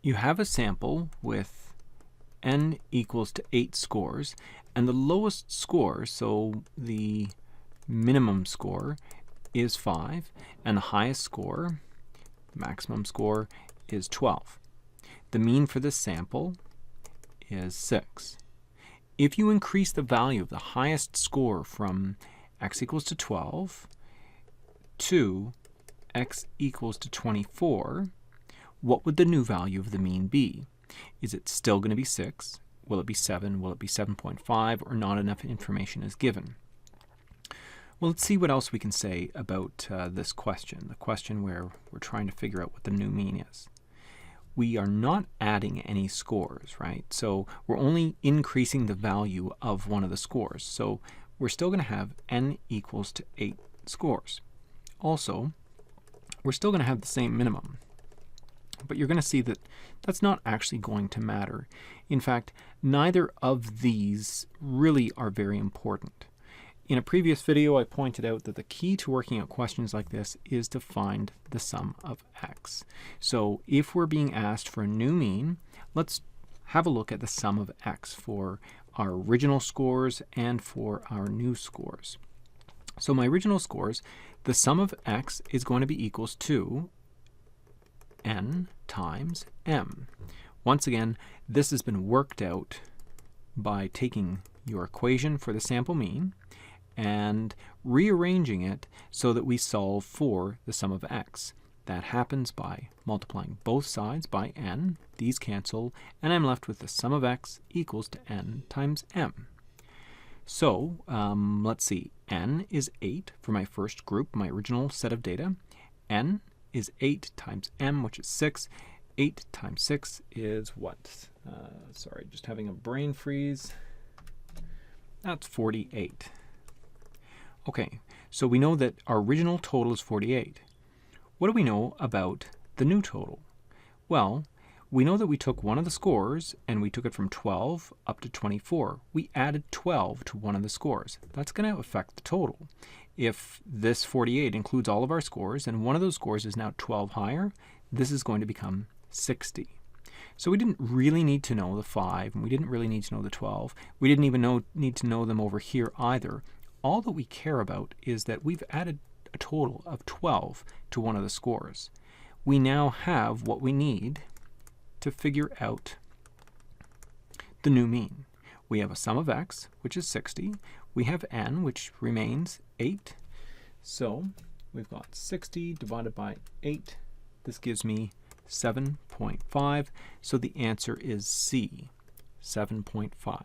You have a sample with n equals to 8 scores, and the lowest score, so the minimum score, is 5, and the highest score, maximum score, is 12. The mean for this sample is 6. If you increase the value of the highest score from x equals to 12 to x equals to 24, what would the new value of the mean be? Is it still going to be 6? Will it be 7? Will it be 7.5? Or not enough information is given? Well, let's see what else we can say about this question, the question where we're trying to figure out what the new mean is. We are not adding any scores, right? So we're only increasing the value of one of the scores. So we're still going to have n equals to 8 scores. Also, we're still going to have the same minimum. But you're going to see that that's not actually going to matter. In fact, neither of these really are very important. In a previous video, I pointed out that the key to working out questions like this is to find the sum of x. So if we're being asked for a new mean, let's have a look at the sum of x for our original scores and for our new scores. So my original scores, the sum of x is going to be equals to n times m. Once again, this has been worked out by taking your equation for the sample mean and rearranging it so that we solve for the sum of x. That happens by multiplying both sides by n. These cancel, and I'm left with the sum of x equals to n times m. So let's see. N is 8 for my first group, my original set of data. N is 8 times m, which is 6. 8 times 6 is what? Sorry, just having a brain freeze. That's 48. Okay, so we know that our original total is 48. What do we know about the new total? Well, we know that we took one of the scores and we took it from 12 up to 24. We added 12 to one of the scores. That's going to affect the total. If this 48 includes all of our scores and one of those scores is now 12 higher, this is going to become 60. So we didn't really need to know the 5, and we didn't really need to know the 12. We didn't even need to know them over here either. All that we care about is that we've added a total of 12 to one of the scores. We now have what we need to figure out the new mean. We have a sum of x, which is 60. We have n, which remains 8. So we've got 60 divided by 8. This gives me 7.5. So the answer is C, 7.5.